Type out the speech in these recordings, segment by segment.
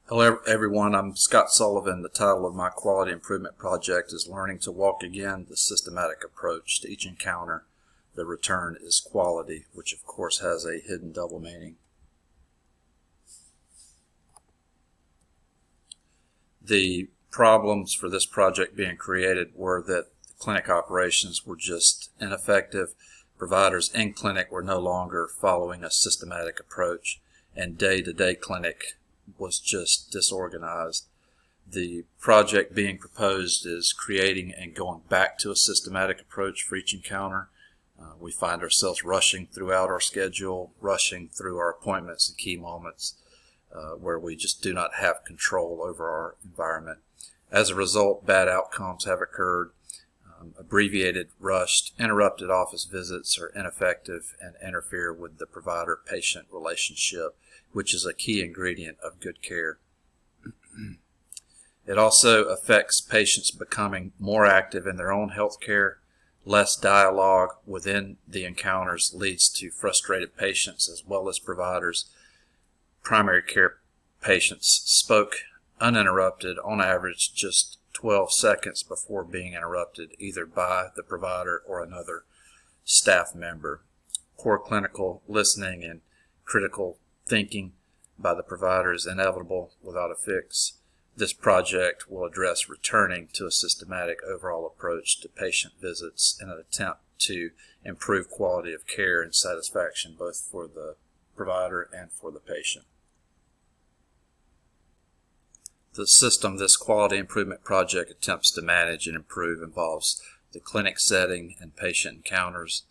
Hello everyone, I'm Scott Sullivan. The title of my quality improvement project is Learning to Walk Again, the systematic approach to each encounter. The return is quality, which of course has a hidden double meaning. The problems for this project being created were that clinic operations were just ineffective. Providers in clinic were no longer following a systematic approach, and day-to-day clinic was just disorganized. The project being proposed is creating and going back to a systematic approach for each encounter. We find ourselves rushing throughout our schedule, rushing through our appointments and key moments where we just do not have control over our environment. As a result, bad outcomes have occurred. Abbreviated, rushed, interrupted office visits are ineffective and interfere with the provider-patient relationship, which is a key ingredient of good care. It also affects patients becoming more active in their own health care. Less dialogue within the encounters leads to frustrated patients as well as providers. Primary care patients spoke uninterrupted, on average just 12 seconds before being interrupted either by the provider or another staff member. Poor clinical listening and critical thinking by the provider is inevitable without a fix. This project will address returning to a systematic overall approach to patient visits in an attempt to improve quality of care and satisfaction both for the provider and for the patient. The system this quality improvement project attempts to manage and improve involves the clinic setting and patient encounters.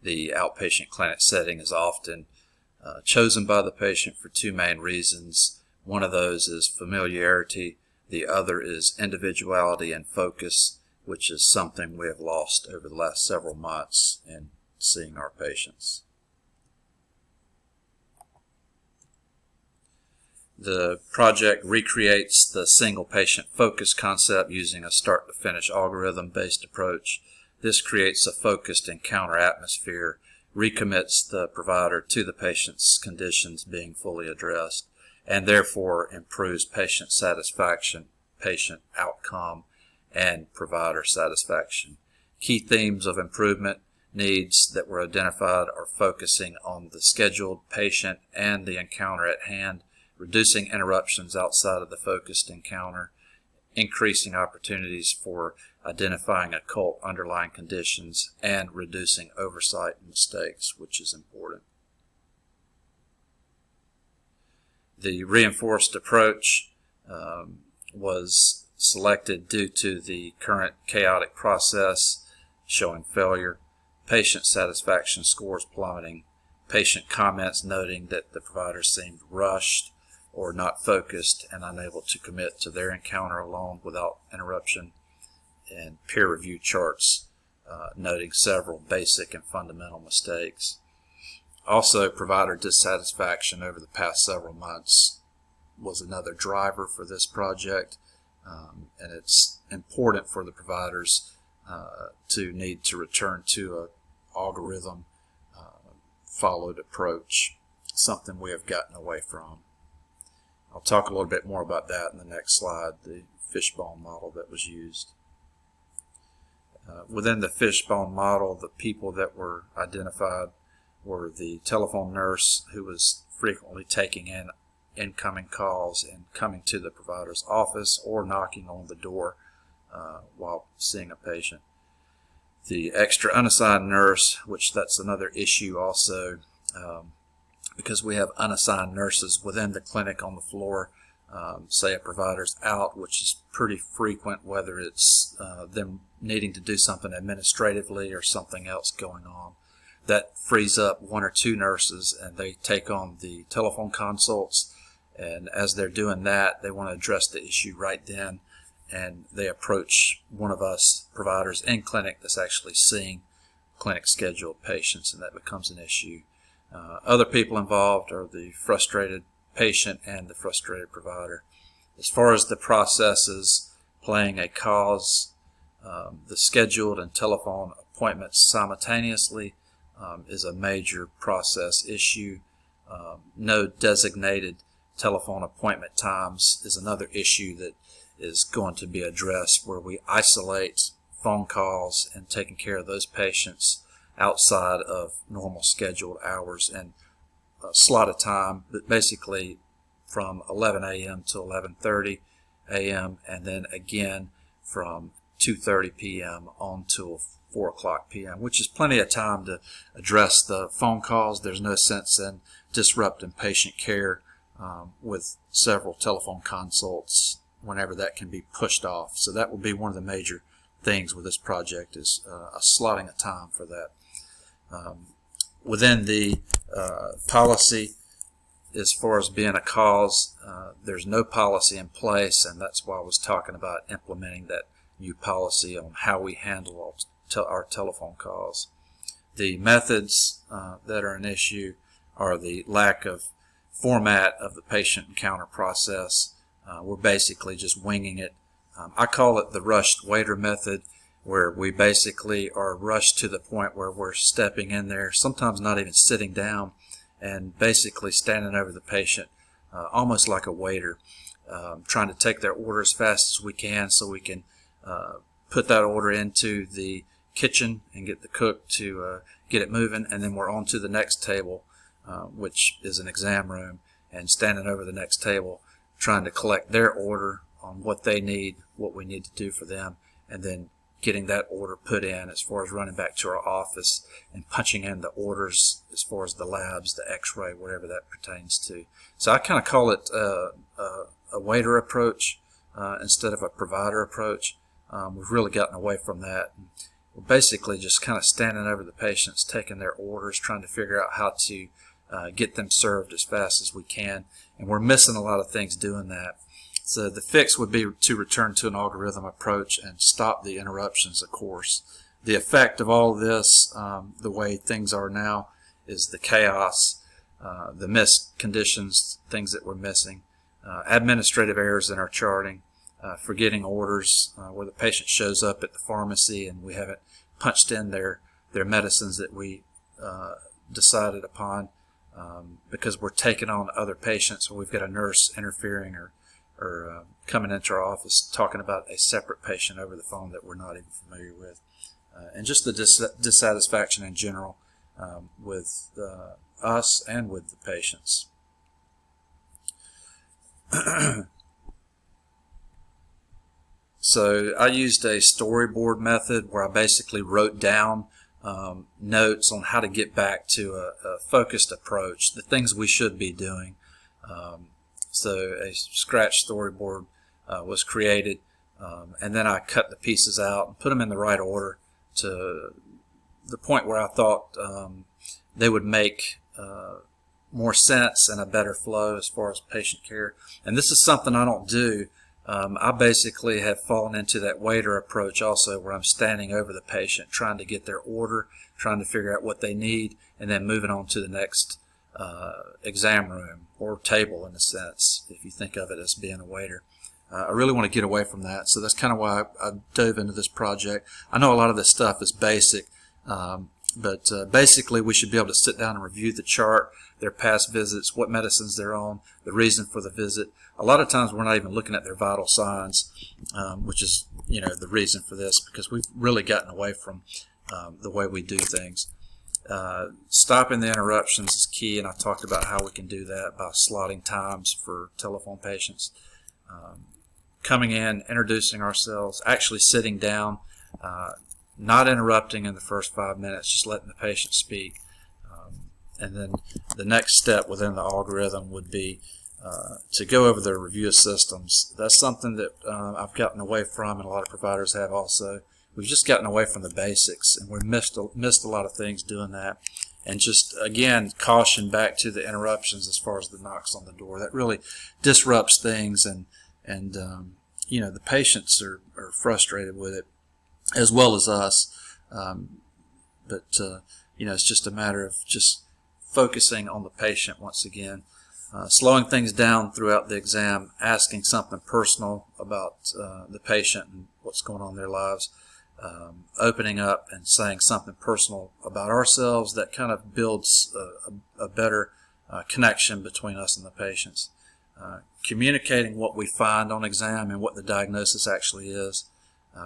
The outpatient clinic setting is often chosen by the patient for two main reasons. One of those is familiarity. The other is individuality and focus, which is something we have lost over the last several months in seeing our patients. The project recreates the single patient focus concept using a start-to-finish algorithm-based approach. This creates a focused encounter atmosphere, recommits the provider to the patient's conditions being fully addressed, and therefore improves patient satisfaction, patient outcome, and provider satisfaction. Key themes of improvement needs that were identified are focusing on the scheduled patient and the encounter at hand, reducing interruptions outside of the focused encounter, increasing opportunities for identifying occult underlying conditions, and reducing oversight and mistakes, which is important. The reinforced approach was selected due to the current chaotic process showing failure, patient satisfaction scores plummeting, patient comments noting that the provider seemed rushed or not focused and unable to commit to their encounter alone without interruption, and peer review charts noting several basic and fundamental mistakes. Also, provider dissatisfaction over the past several months was another driver for this project, and it's important for the providers to need to return to an algorithm followed approach, something we have gotten away from. I'll talk a little bit more about that in the next slide, the fishbone model that was used. Within the fishbone model, the people that were identified were the telephone nurse who was frequently taking in incoming calls and coming to the provider's office or knocking on the door while seeing a patient. The extra unassigned nurse, which that's another issue also, because we have unassigned nurses within the clinic on the floor. Say a provider's out, which is pretty frequent, whether it's them needing to do something administratively or something else going on. That frees up one or two nurses and they take on the telephone consults, and as they're doing that, they want to address the issue right then, and they approach one of us providers in clinic that's actually seeing clinic scheduled patients, and that becomes an issue. Other people involved are the frustrated patient and the frustrated provider. As far as the processes playing a cause, the scheduled and telephone appointments simultaneously is a major process issue. No designated telephone appointment times is another issue that is going to be addressed, where we isolate phone calls and taking care of those patients outside of normal scheduled hours and slot a time, but basically from 11 a.m. to 11:30 a.m. and then again from 2:30 p.m. on till 4 o'clock p.m., which is plenty of time to address the phone calls. There's no sense in disrupting patient care with several telephone consults whenever that can be pushed off. So that will be one of the major things with this project, is a slotting of time for that. Within the policy, as far as being a cause, there's no policy in place, and that's why I was talking about implementing that new policy on how we handle our telephone calls. The methods that are an issue are the lack of format of the patient encounter process. We're basically just winging it. I call it the rushed waiter method, where we basically are rushed to the point where we're stepping in there, sometimes not even sitting down, and basically standing over the patient almost like a waiter, trying to take their order as fast as we can so we can put that order into the kitchen and get the cook to get it moving, and then we're on to the next table, which is an exam room, and standing over the next table trying to collect their order on what they need, what we need to do for them, and then getting that order put in as far as running back to our office and punching in the orders as far as the labs, the x-ray, whatever that pertains to. So I kind of call it a waiter approach instead of a provider approach. We've really gotten away from that. We're basically just kind of standing over the patients, taking their orders, trying to figure out how to get them served as fast as we can, and we're missing a lot of things doing that. So the fix would be to return to an algorithm approach and stop the interruptions, of course. The effect of all of this, the way things are now, is the chaos, the missed conditions, things that we're missing, administrative errors in our charting, forgetting orders, where the patient shows up at the pharmacy and we haven't punched in their medicines that we decided upon, because we're taking on other patients, or we've got a nurse interfering or coming into our office talking about a separate patient over the phone that we're not even familiar with. And just the dissatisfaction in general with us and with the patients. So I used a storyboard method where I basically wrote down notes on how to get back to a focused approach, the things we should be doing. So a scratch storyboard was created, and then I cut the pieces out and put them in the right order to the point where I thought they would make more sense and a better flow as far as patient care. And this is something I don't do. I basically have fallen into that waiter approach also, where I'm standing over the patient, trying to get their order, trying to figure out what they need, and then moving on to the next exam room or table, in a sense, if you think of it as being a waiter. I really want to get away from that, so that's kind of why I dove into this project. I know a lot of this stuff is basic, but basically we should be able to sit down and review the chart, their past visits, what medicines they're on, the reason for the visit. A lot of times we're not even looking at their vital signs, which is, the reason for this, because we've really gotten away from the way we do things. Stopping the interruptions is key, and I talked about how we can do that by slotting times for telephone patients. Coming in, introducing ourselves, actually sitting down, not interrupting in the first 5 minutes, just letting the patient speak. And then the next step within the algorithm would be to go over the review of systems. That's something that I've gotten away from, and a lot of providers have also. We've just gotten away from the basics, and we've missed a lot of things doing that. And just, again, caution back to the interruptions as far as the knocks on the door. That really disrupts things, and the patients are frustrated with it, as well as us. But it's just a matter of just focusing on the patient once again. Slowing things down throughout the exam, asking something personal about the patient and what's going on in their lives. Opening up and saying something personal about ourselves that kind of builds a better connection between us and the patients. communicating what we find on exam and what the diagnosis actually is,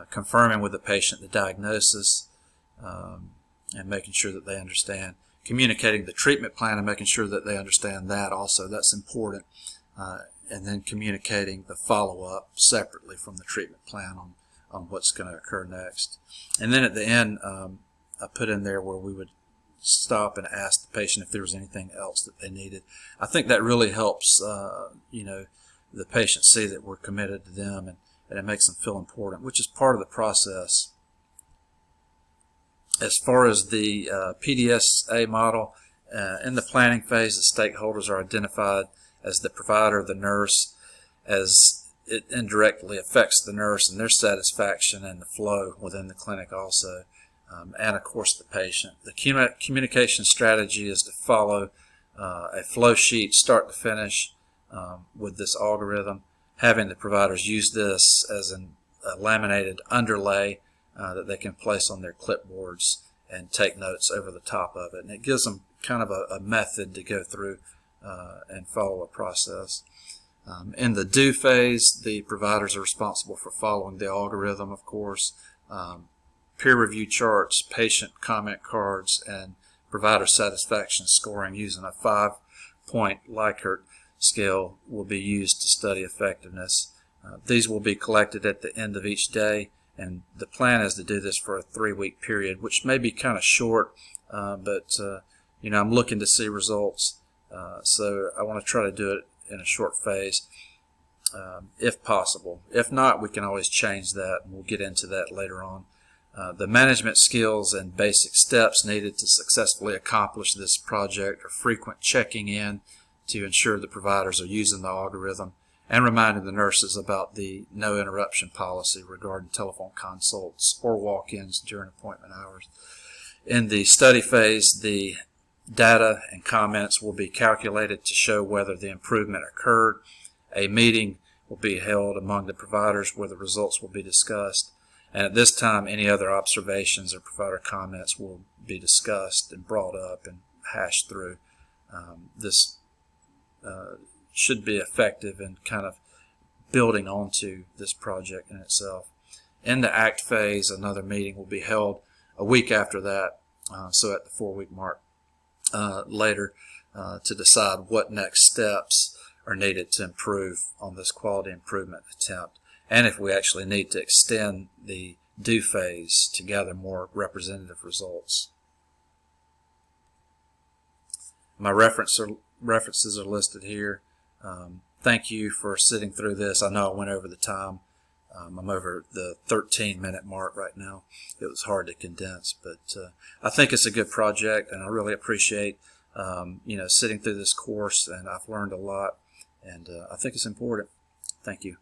confirming with the patient the diagnosis, and making sure that they understand, communicating the treatment plan and making sure that they understand that also. That's important. And then communicating the follow-up separately from the treatment plan on what's going to occur next. And then at the end, I put in there where we would stop and ask the patient if there was anything else that they needed. I think that really helps, the patient see that we're committed to them, and it makes them feel important, which is part of the process. As far as the PDSA model, in the planning phase, the stakeholders are identified as the provider, the nurse, as it indirectly affects the nurse and their satisfaction and the flow within the clinic also, and of course the patient. The communication strategy is to follow a flow sheet start to finish with this algorithm, having the providers use this as a laminated underlay that they can place on their clipboards and take notes over the top of it. And it gives them kind of a method to go through and follow a process. In the do phase, the providers are responsible for following the algorithm, of course. Peer review charts, patient comment cards, and provider satisfaction scoring using a 5-point Likert scale will be used to study effectiveness. These will be collected at the end of each day, and the plan is to do this for a 3-week period, which may be kind of short, but I'm looking to see results, so I want to try to do it in a short phase, if possible. If not, we can always change that, and we'll get into that later on. The management skills and basic steps needed to successfully accomplish this project are frequent checking in to ensure the providers are using the algorithm, and reminding the nurses about the no interruption policy regarding telephone consults or walk-ins during appointment hours. In the study phase, the data and comments will be calculated to show whether the improvement occurred. A meeting will be held among the providers where the results will be discussed. And at this time, any other observations or provider comments will be discussed and brought up and hashed through. This should be effective in kind of building onto this project in itself. In the ACT phase, another meeting will be held a week after that, so at the 4-week mark later, to decide what next steps are needed to improve on this quality improvement attempt, and if we actually need to extend the do phase to gather more representative results. My references are listed here. Thank you for sitting through this. I know I went over the time. I'm over the 13-minute mark right now. It was hard to condense, but I think it's a good project, and I really appreciate sitting through this course, and I've learned a lot, and I think it's important. Thank you.